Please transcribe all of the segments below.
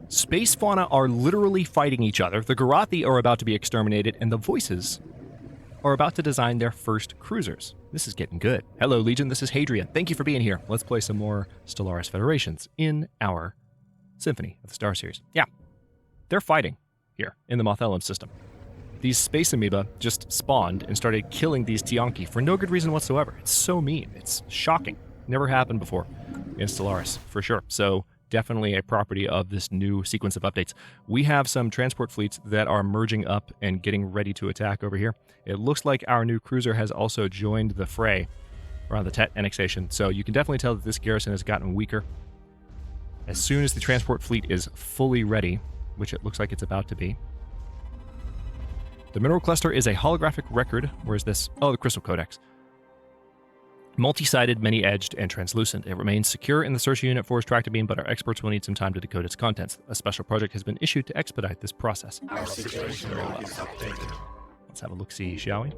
Space fauna are literally fighting each other, the Garathi are about to be exterminated, and the Voices are about to design their first cruisers. This is getting good. Hello, Legion, this is Hadrian. Thank you for being here. Let's play some more Stellaris Federations in our Symphony of the Star series. Yeah, they're fighting here in the Mothellum system. These space amoeba just spawned and started killing these Tianki for no good reason whatsoever. It's so mean. It's shocking. Never happened before in Stellaris, for sure. So definitely a property of this new sequence of updates. We have some transport fleets that are merging up and getting ready to attack over here. It looks like our new cruiser has also joined the fray around the Tet annexation, so you can definitely tell that this garrison has gotten weaker. As soon as the transport fleet is fully ready, which it looks like it's about to be. The mineral cluster is a holographic record. Where is this? Oh, the crystal codex. Multi-sided, many-edged, and translucent. It remains secure in the search unit for its tractor beam, but our experts will need some time to decode its contents. A special project has been issued to expedite this process. Our situation log is updated. Let's have a look-see, shall we?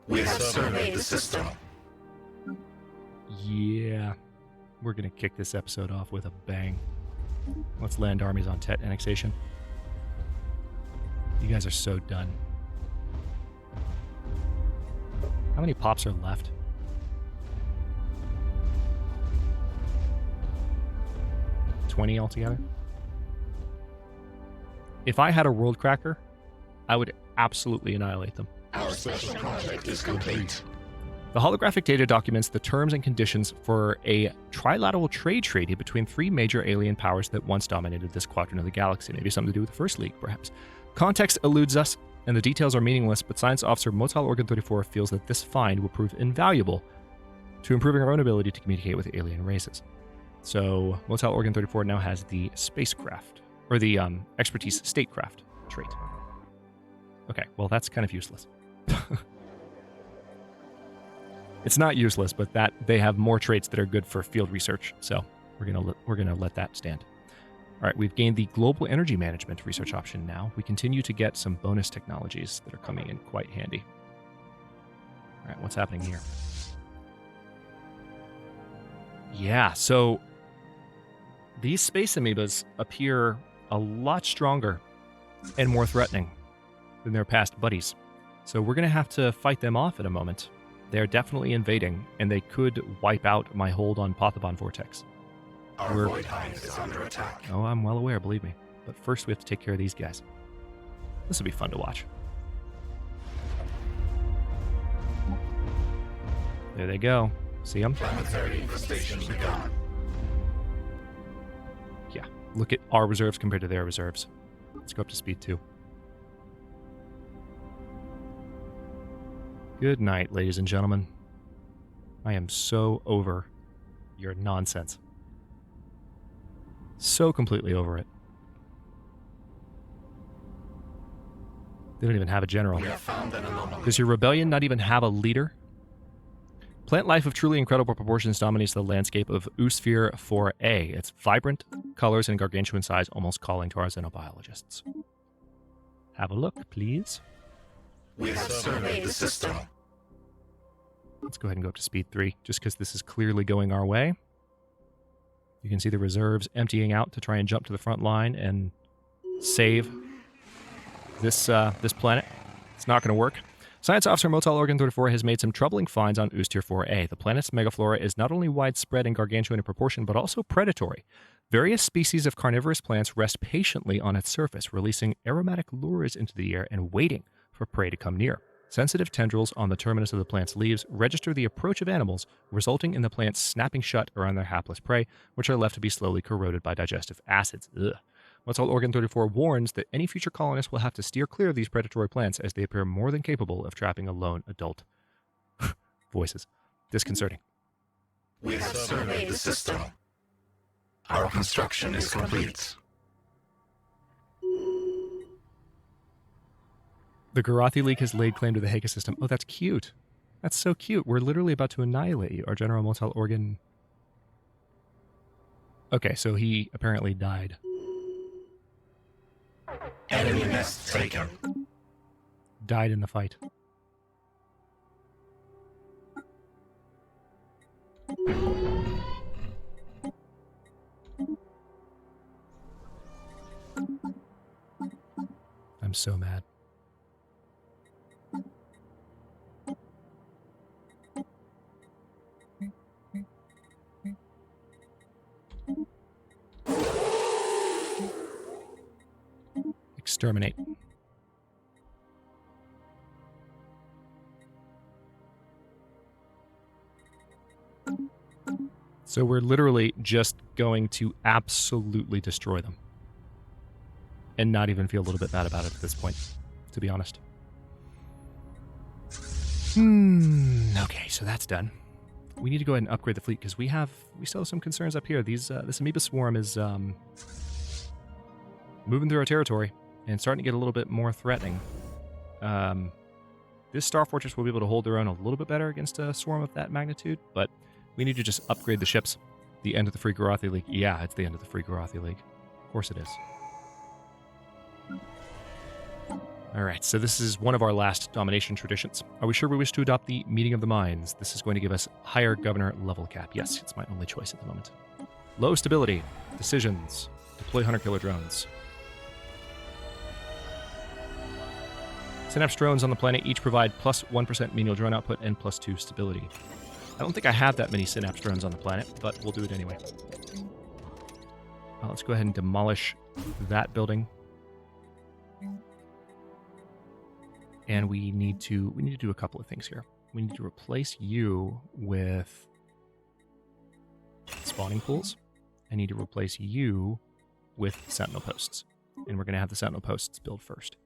We have surveyed the system. Yeah. We're going to kick this episode off with a bang. Let's land armies on Tet annexation. You guys are so done. How many pops are left? $20 altogether? If I had a world cracker, I would absolutely annihilate them. Our special project is complete. The holographic data documents the terms and conditions for a trilateral trade treaty between three major alien powers that once dominated this quadrant of the galaxy. Maybe something to do with the First League, perhaps. Context eludes us, and the details are meaningless, but Science Officer Motal Organ 34 feels that this find will prove invaluable to improving our own ability to communicate with alien races. So, Motal Organ 34 now has the spacecraft, or the expertise statecraft trait. Okay, well, that's kind of useless. It's not useless, but that they have more traits that are good for field research, so we're gonna let that stand. All right, we've gained the global energy management research option now. We continue to get some bonus technologies that are coming in quite handy. All right, what's happening here? Yeah, so these space amoebas appear a lot stronger and more threatening than their past buddies. So we're going to have to fight them off in a moment. They're definitely invading, and they could wipe out my hold on Pothabon Vortex. Our void hive is under attack. Oh, I'm well aware, believe me. But first we have to take care of these guys. This will be fun to watch. There they go. See them? Planetary infestation begun. Yeah. Look at our reserves compared to their reserves. Let's go up to speed 2. Good night, ladies and gentlemen. I am so over your nonsense. So completely over it. They don't even have a general. We have found an anomaly. Does your rebellion not even have a leader? Plant life of truly incredible proportions dominates the landscape of Oosphere 4A. Its vibrant colors and gargantuan size almost calling to our xenobiologists. Have a look, please. We have surveyed the system. Let's go ahead and go up to speed 3, just because this is clearly going our way. You can see the reserves emptying out to try and jump to the front line and save this planet. It's not going to work. Science Officer Motal Organ 34 has made some troubling finds on Oostier 4A. The planet's megaflora is not only widespread and gargantuan in proportion, but also predatory. Various species of carnivorous plants rest patiently on its surface, releasing aromatic lures into the air and waiting for prey to come near. Sensitive tendrils on the terminus of the plant's leaves register the approach of animals, resulting in the plants snapping shut around their hapless prey, which are left to be slowly corroded by digestive acids. Ugh. Motal Organ 34 warns that any future colonists will have to steer clear of these predatory plants as they appear more than capable of trapping a lone adult. Voices. Disconcerting. We have surveyed the system. Our construction is complete. The Garathi League has laid claim to the Haga system. Oh, that's cute. That's so cute. We're literally about to annihilate you. Our General Motal Organ... Okay, so he apparently died. Enemy nest taken. Died in the fight. I'm so mad. Exterminate. So we're literally just going to absolutely destroy them. And not even feel a little bit bad about it at this point, to be honest. Okay, so that's done. We need to go ahead and upgrade the fleet because we still have some concerns up here. This amoeba swarm is moving through our territory and starting to get a little bit more threatening. This Star Fortress will be able to hold their own a little bit better against a swarm of that magnitude, but we need to just upgrade the ships. The end of the Free Garathi League. Yeah, it's the end of the Free Garathi League. Of course it is. Alright, so this is one of our last domination traditions. Are we sure we wish to adopt the Meeting of the Minds? This is going to give us higher governor level cap. Yes, it's my only choice at the moment. Low stability. Decisions. Deploy hunter-killer drones. Synapse drones on the planet each provide plus 1% menial drone output and plus 2 stability. I don't think I have that many Synapse drones on the planet, but we'll do it anyway. Let's go ahead and demolish that building. And we need to do a couple of things here. We need to replace you with spawning pools. I need to replace you with sentinel posts. And we're going to have the sentinel posts build first.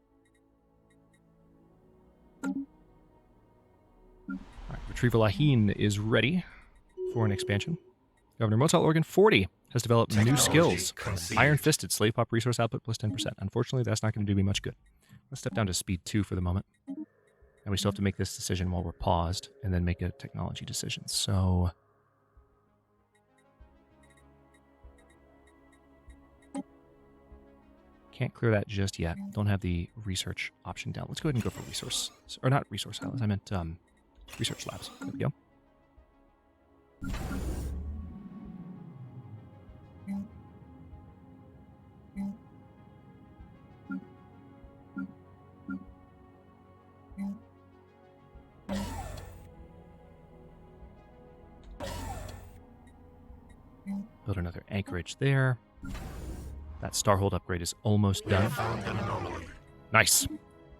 All right, Retrieval Ahin is ready for an expansion. Governor Motel Organ 40 has developed new skills. Iron Fisted, slave pop resource output plus 10%. Unfortunately, that's not going to do me much good. Let's step down to speed 2 for the moment. And we still have to make this decision while we're paused, and then make a technology decision. So can't clear that just yet. Don't have the research option down. Let's go ahead and go for resource. Or not resource silos. I meant research labs. There we go. Build another anchorage there. That Starhold upgrade is almost done. Nice.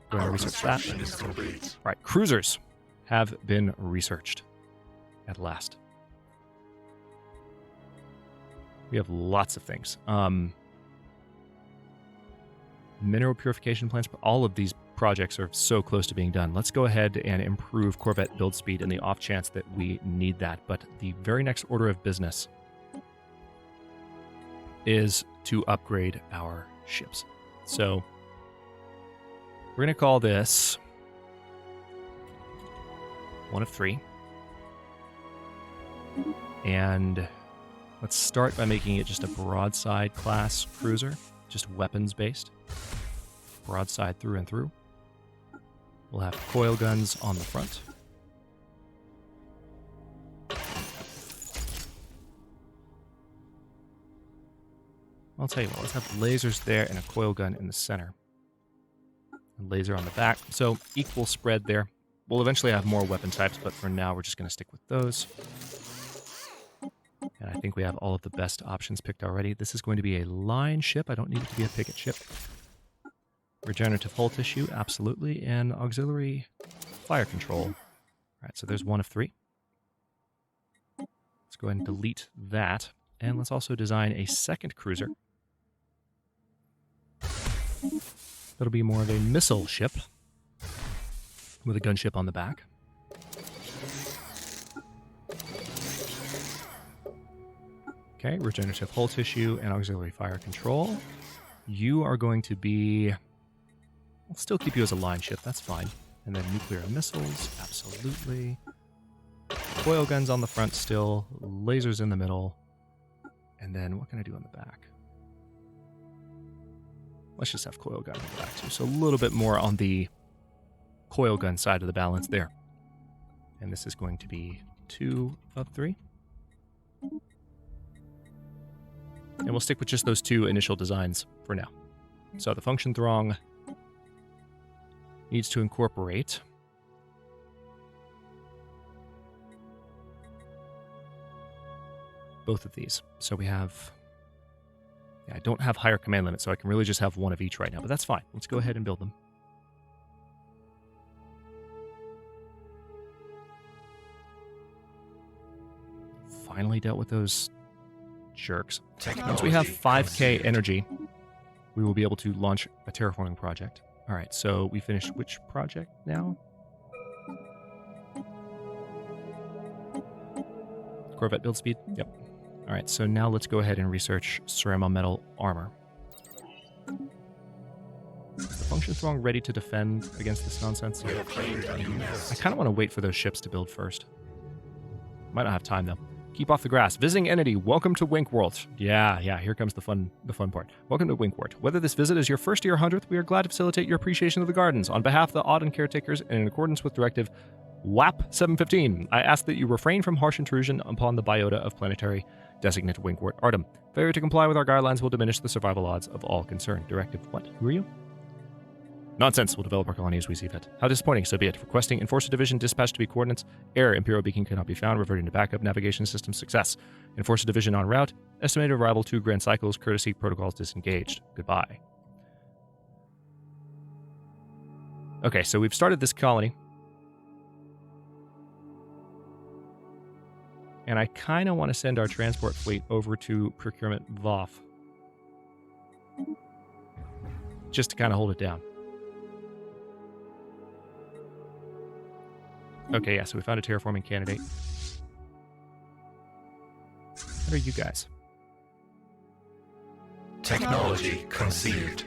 Go ahead and research that. Right, cruisers have been researched at last. We have lots of things. Mineral purification plants. All of these projects are so close to being done. Let's go ahead and improve Corvette build speed in the off chance that we need that. But the very next order of business is to upgrade our ships. So we're going to call this 1 of 3. And let's start by making it just a broadside class cruiser, just weapons based. Broadside through and through. We'll have coil guns on the front. I'll tell you what, let's have lasers there and a coil gun in the center. And laser on the back. So equal spread there. We'll eventually have more weapon types, but for now we're just going to stick with those. And I think we have all of the best options picked already. This is going to be a line ship. I don't need it to be a picket ship. Regenerative hull tissue, absolutely. And auxiliary fire control. All right, so there's 1 of 3. Let's go ahead and delete that. And let's also design a second cruiser. That'll be more of a missile ship with a gunship on the back. Okay, regenerative hull tissue and auxiliary fire control. You are going to be... I'll still keep you as a line ship, that's fine. And then nuclear missiles, absolutely. Coil guns on the front still, lasers in the middle. And then what can I do on the back? Let's just have coil gun on the back too. So a little bit more on the coil gun side of the balance there. And this is going to be 2 of 3. And we'll stick with just those 2 initial designs for now. So the function throng needs to incorporate both of these. So we have... Yeah, I don't have higher command limit, so I can really just have one of each right now, but that's fine. Let's go ahead and build them. Finally dealt with those jerks. Once we have 5k energy, we will be able to launch a terraforming project. All right, so we finished which project now? Corvette build speed? Yep. All right, so now let's go ahead and research ceramo metal armor. Is the function throng ready to defend against this nonsense? I kind of want to wait for those ships to build first. Might not have time, though. Keep off the grass. Visiting entity, welcome to Winkworld. Yeah, here comes the fun part. Welcome to Winkworld. Whether this visit is your first or your 100th, we are glad to facilitate your appreciation of the gardens. On behalf of the Auden caretakers and in accordance with Directive WAP 715, I ask that you refrain from harsh intrusion upon the biota of planetary designate Winkwort Artem. Failure to comply with our guidelines will diminish the survival odds of all concerned. Directive what? Who are you? Nonsense. We'll develop our colony as we see fit. How disappointing, so be it. Requesting Enforcer Division dispatch to be coordinates. Error. Imperial beacon cannot be found. Reverting to backup. Navigation system success. Enforcer Division en route. Estimated arrival 2 grand cycles. Courtesy protocols disengaged. Goodbye. Okay, so we've started this colony. And I kind of want to send our transport fleet over to Procurement Voth. Just to kind of hold it down. Okay, yeah, so we found a terraforming candidate. What are you guys? Technology conceived.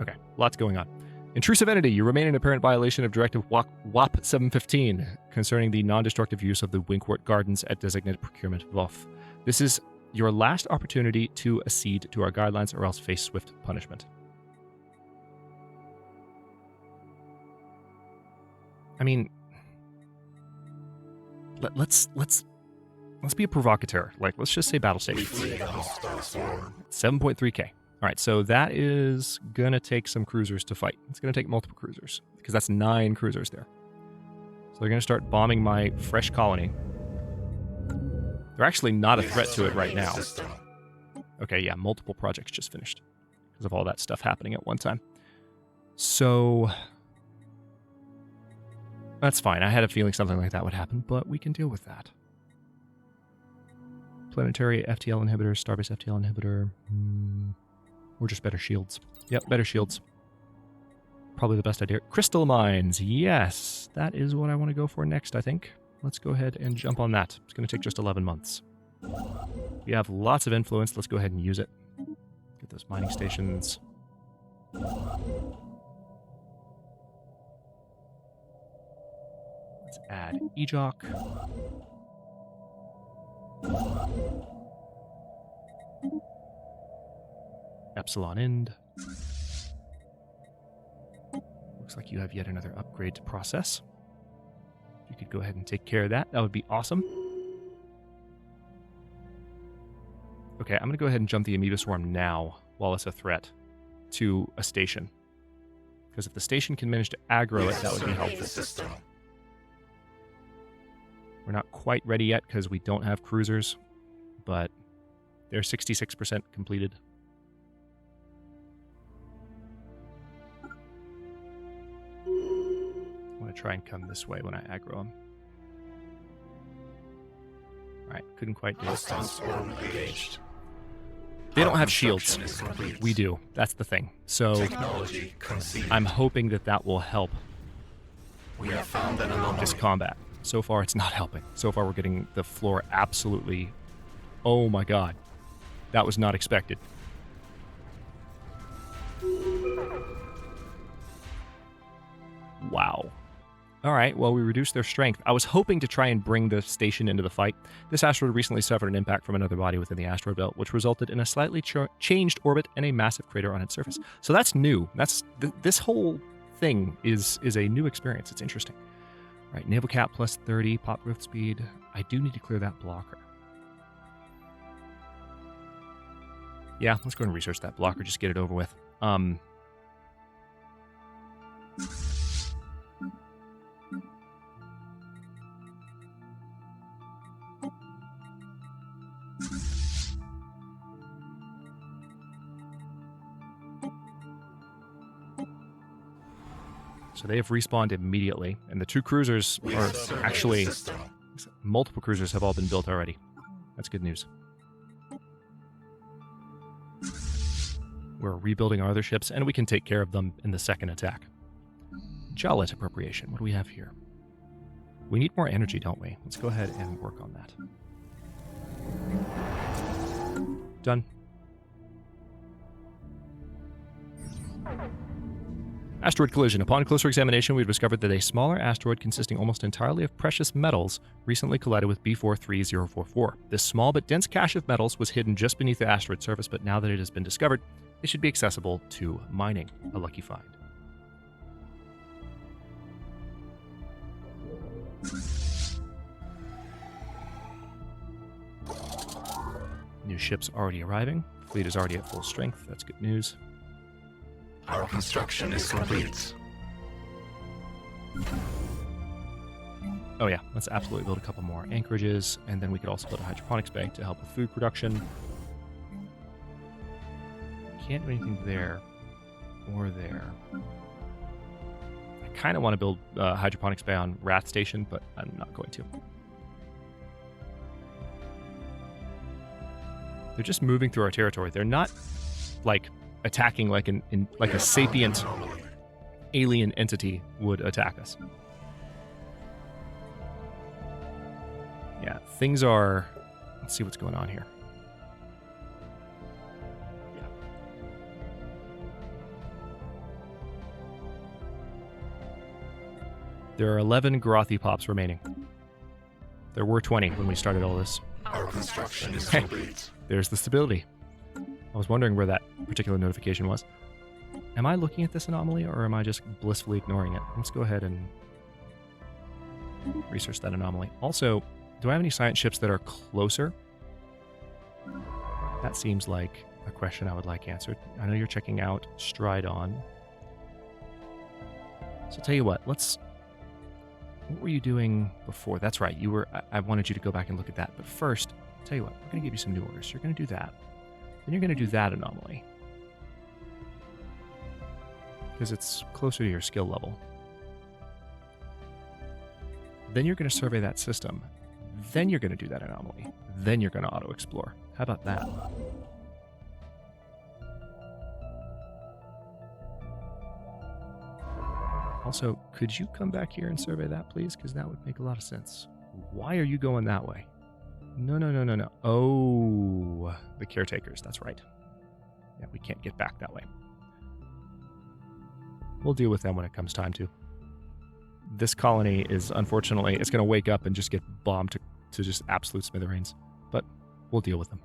Okay, lots going on. Intrusive entity, you remain in apparent violation of Directive WAP 715 concerning the non-destructive use of the Winkwort Gardens at designated procurement Voth. This is your last opportunity to accede to our guidelines or else face swift punishment. I mean, let's be a provocateur. Like, let's just say battle station. 7.3k. All right, so that is gonna take some cruisers to fight. It's gonna take multiple cruisers because that's 9 cruisers there. So they're gonna start bombing my fresh colony. They're actually not a threat to it right now. Okay, yeah, multiple projects just finished because of all that stuff happening at one time. So that's fine. I had a feeling something like that would happen, but we can deal with that. Planetary FTL inhibitor, Starbase FTL inhibitor, or just better shields. Yep, better shields. Probably the best idea. Crystal mines, yes, that is what I want to go for next, I think. Let's go ahead and jump on that. It's going to take just 11 months. We have lots of influence. Let's go ahead and use it. Get those mining stations. Let's add Ejok. Epsilon End. Looks like you have yet another upgrade to process. If you could go ahead and take care of that, that would be awesome. Okay, I'm going to go ahead and jump the Amoeba Swarm now, while it's a threat, to a station. Because if the station can manage to aggro it, that would be helpful. We're not quite ready yet because we don't have cruisers, but they're 66% completed. I'm going to try and come this way when I aggro them. Alright, couldn't quite do it. They don't have shields. We do. That's the thing. So I'm hoping that that will help this combat. So far, it's not helping. So far, we're getting the floor absolutely... Oh my god. That was not expected. Wow. Alright, well, we reduced their strength. I was hoping to try and bring the station into the fight. This asteroid recently suffered an impact from another body within the asteroid belt, which resulted in a slightly changed orbit and a massive crater on its surface. So that's new. That's this whole thing is a new experience. It's interesting. Right, naval cap plus 30, pop growth speed. I do need to clear that blocker. Yeah, let's go and research that blocker, just get it over with. So they have respawned immediately, and the 2 cruisers are actually... Multiple cruisers have all been built already. That's good news. We're rebuilding our other ships, and we can take care of them in the second attack. Jawlet appropriation. What do we have here? We need more energy, don't we? Let's go ahead and work on that. Done. Asteroid collision. Upon closer examination, we discovered that a smaller asteroid consisting almost entirely of precious metals recently collided with B43044. This small but dense cache of metals was hidden just beneath the asteroid surface, but now that it has been discovered, it should be accessible to mining. A lucky find. New ships already arriving. Fleet is already at full strength. That's good news. Our construction is complete. Oh yeah, let's absolutely build a couple more anchorages, and then we could also build a hydroponics bay to help with food production. Can't do anything there or there. I kind of want to build a hydroponics bay on Wrath Station, but I'm not going to. They're just moving through our territory. They're not like attacking like a sapient alien entity would attack us. Yeah, things are... Let's see what's going on here. Yeah. There are 11 Garathi pops remaining. There were 20 when we started all this. Our construction is complete. There's the stability. I was wondering where that particular notification was. Am I looking at this anomaly, or am I just blissfully ignoring it? Let's go ahead and research that anomaly. Also, do I have any science ships that are closer? That seems like a question I would like answered. I know you're checking out Stridon. So I'll tell you what, what were you doing before? That's right, I wanted you to go back and look at that. But first, I'll tell you what, we're going to give you some new orders. You're going to do that. Then you're going to do that anomaly, because it's closer to your skill level. Then you're going to survey that system. Then you're going to do that anomaly. Then you're going to auto-explore. How about that? Also, could you come back here and survey that, please? Because that would make a lot of sense. Why are you going that way? No. Oh, the caretakers. That's right. Yeah, we can't get back that way. We'll deal with them when it comes time to. This colony is, unfortunately, it's going to wake up and just get bombed to just absolute smithereens. But we'll deal with them.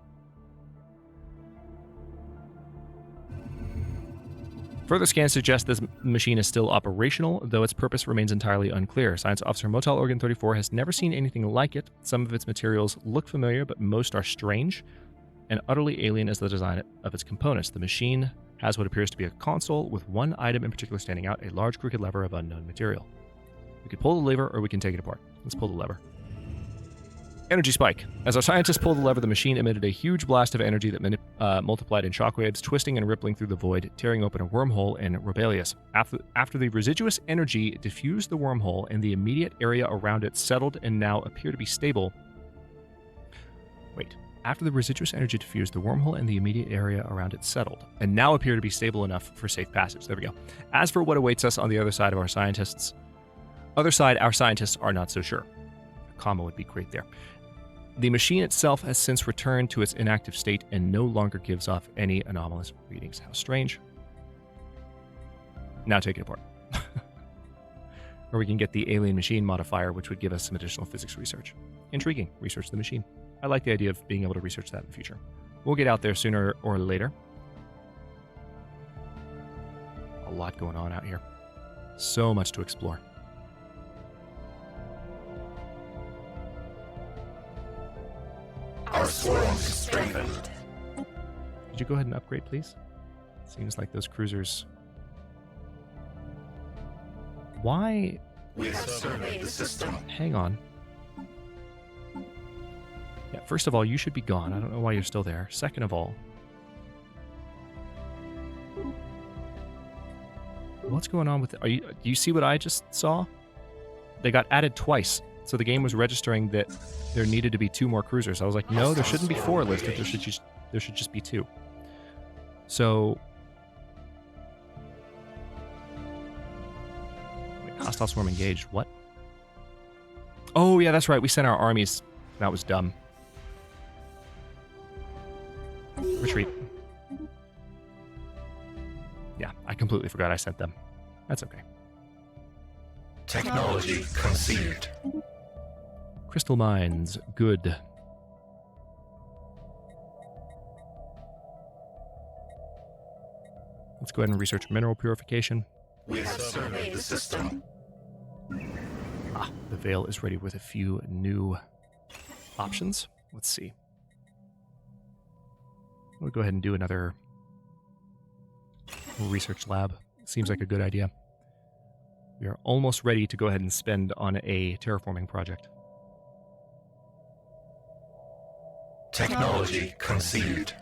Further scans suggest this machine is still operational, though its purpose remains entirely unclear. Science Officer Motel Organ 34 has never seen anything like it. Some of its materials look familiar, but most are strange and utterly alien as the design of its components. The machine has what appears to be a console with one item in particular standing out, a large crooked lever of unknown material. We could pull the lever or we can take it apart. Let's pull the lever. Energy spike. As our scientists pulled the lever, the machine emitted a huge blast of energy that multiplied in shockwaves, twisting and rippling through the void, tearing open a wormhole in Rebellius. After the residuous energy diffused the wormhole and the immediate area around it settled and now appear to be stable. After the residuous energy diffused, the wormhole and the immediate area around it settled, and now appear to be stable enough for safe passage. There we go. As for what awaits us on the other side, our scientists are not so sure. A comma would be great there. The machine itself has since returned to its inactive state and no longer gives off any anomalous readings. How strange. Now take it apart. Or we can get the alien machine modifier, which would give us some additional physics research. Intriguing. Research the machine. I like the idea of being able to research that in the future. We'll get out there sooner or later. A lot going on out here. So much to explore. Our swarm is strengthened. Could you go ahead and upgrade, please? Seems like those cruisers... Why? We have surveyed the system. Hang on. Yeah, first of all, you should be gone. I don't know why you're still there. Second of all... What's going on with it? Do you see what I just saw? They got added twice. So the game was registering that there needed to be 2 more cruisers. I was like, no, there shouldn't be 4 listed. There should just be 2. So wait, hostile swarm engaged. What? Oh yeah, that's right. We sent our armies. That was dumb. Retreat. Yeah, I completely forgot I sent them. That's okay. Technology conceived. Crystal mines, good. Let's go ahead and research mineral purification. We have surveyed the system. Ah, the Veil is ready with a few new options. Let's see. We'll go ahead and do another research lab. Seems like a good idea. We are almost ready to go ahead and spend on a terraforming project. Technology conceived.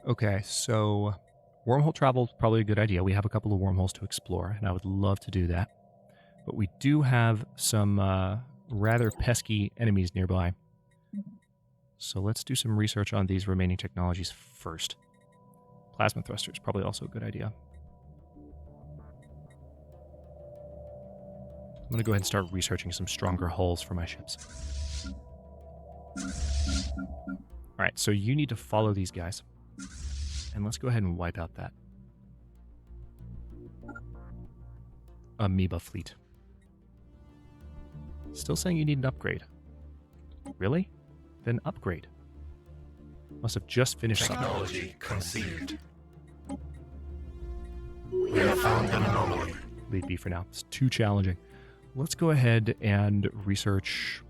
Okay, so wormhole travel is probably a good idea. We have a couple of wormholes to explore, and I would love to do that. But we do have some rather pesky enemies nearby. So let's do some research on these remaining technologies first. Plasma thruster is probably also a good idea. I'm going to go ahead and start researching some stronger hulls for my ships. Alright, so you need to follow these guys. And let's go ahead and wipe out that amoeba fleet. Still saying you need an upgrade. Really? Then upgrade. Must have just finished Technology conceived. We have found an anomaly. Lead B for now. It's too challenging. Let's go ahead and research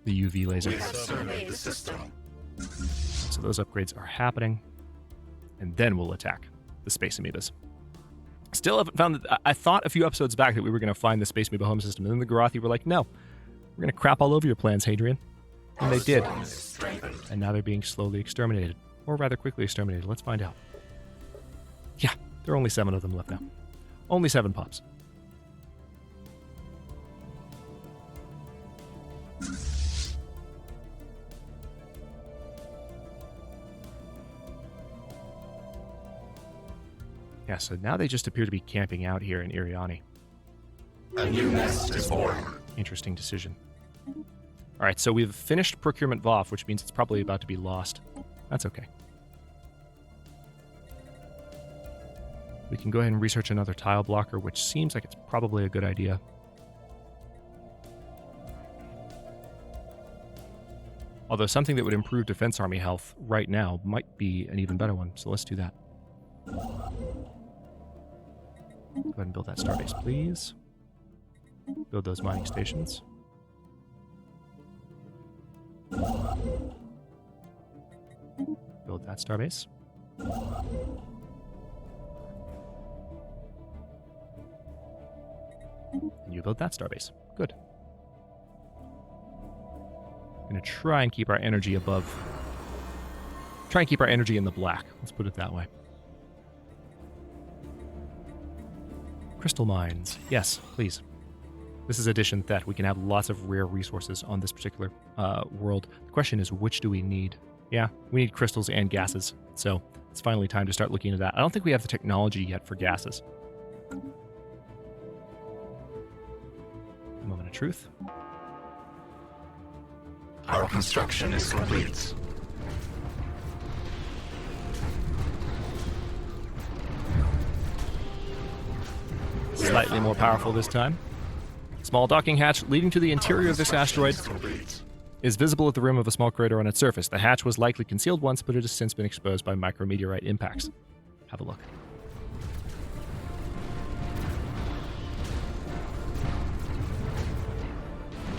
the UV laser. We have surveyed the system. So those upgrades are happening. And then we'll attack the space amoebas. Still haven't found that. I thought a few episodes back that we were going to find the space amoeba home system. And then the Garathi were like, no, we're going to crap all over your plans, Hadrian. And they did. And now they're being slowly exterminated. Or rather quickly exterminated. Let's find out. Yeah, there are only 7 of them left now. Only 7 pops. Yeah, so now they just appear to be camping out here in Iriani. A new nest is born. Interesting decision. Alright, so we've finished procurement VOF, which means it's probably about to be lost. That's okay. We can go ahead and research another tile blocker, which seems like it's probably a good idea. Although something that would improve Defense Army health right now might be an even better one, so let's do that. Go ahead and build that starbase, please. Build those mining stations. Build that starbase. And you build that starbase. Good. I'm going to try and keep our energy above. Try and keep our energy in the black. Let's put it that way. Crystal mines. Yes, please. This is Edition Thet. We can have lots of rare resources on this particular world. The question is, which do we need? Yeah, we need crystals and gases. So it's finally time to start looking into that. I don't think we have the technology yet for gases. A moment of truth. Our construction is complete. Slightly more powerful this time. Small docking hatch leading to the interior of this asteroid is visible at the rim of a small crater on its surface. The hatch was likely concealed once, but it has since been exposed by micrometeorite impacts. Have a look.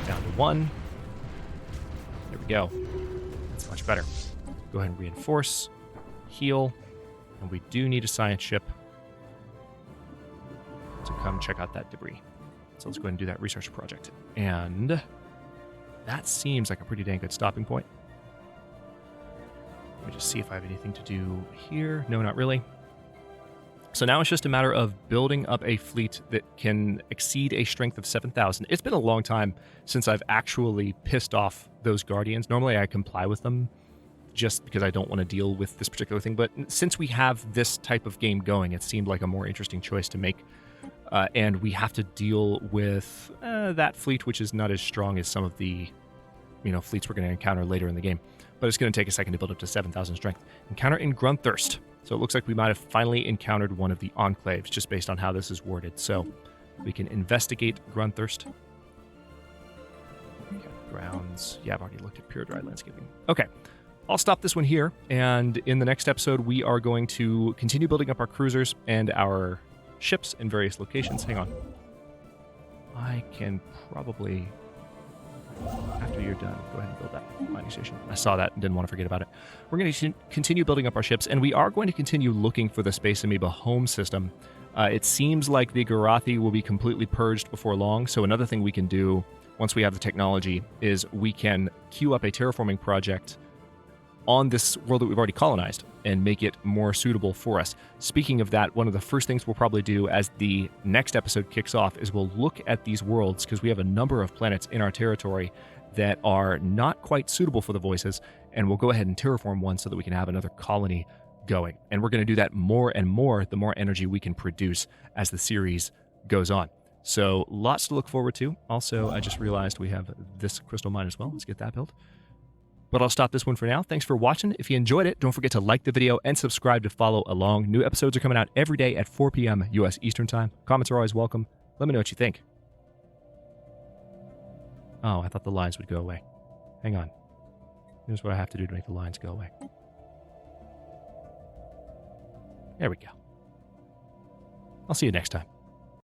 Down to 1. There we go. That's much better. Go ahead and reinforce, heal, and we do need a science ship to come check out that debris. So let's go ahead and do that research project. And that seems like a pretty dang good stopping point. Let me just see if I have anything to do here. No, not really. So now it's just a matter of building up a fleet that can exceed a strength of 7,000. It's been a long time since I've actually pissed off those guardians. Normally I comply with them just because I don't want to deal with this particular thing. But since we have this type of game going, it seemed like a more interesting choice to make. And we have to deal with that fleet, which is not as strong as some of the fleets we're going to encounter later in the game. But it's going to take a second to build up to 7,000 strength. Encounter in Grunthurst. So it looks like we might have finally encountered one of the enclaves, just based on how this is worded. So we can investigate Grunthurst. Okay, grounds. Yeah, I've already looked at pure dry landscaping. Okay, I'll stop this one here. And in the next episode, we are going to continue building up our cruisers and our ships in various locations. Hang on. I can probably... After you're done, go ahead and build that mining station. I saw that and didn't want to forget about it. We're going to continue building up our ships, and we are going to continue looking for the Space Amoeba home system. It seems like the Garathi will be completely purged before long, so another thing we can do once we have the technology is we can queue up a terraforming project on this world that we've already colonized and make it more suitable for us. Speaking of that, one of the first things we'll probably do as the next episode kicks off is we'll look at these worlds, because we have a number of planets in our territory that are not quite suitable for the voices, and we'll go ahead and terraform one so that we can have another colony going. And we're going to do that more and more the more energy we can produce as the series goes on. So lots to look forward to. Also, I just realized we have this crystal mine as well. Let's get that built. But I'll stop this one for now. Thanks for watching. If you enjoyed it, don't forget to like the video and subscribe to follow along. New episodes are coming out every day at 4 p.m. U.S. Eastern Time. Comments are always welcome. Let me know what you think. Oh, I thought the lines would go away. Hang on. Here's what I have to do to make the lines go away. There we go. I'll see you next time.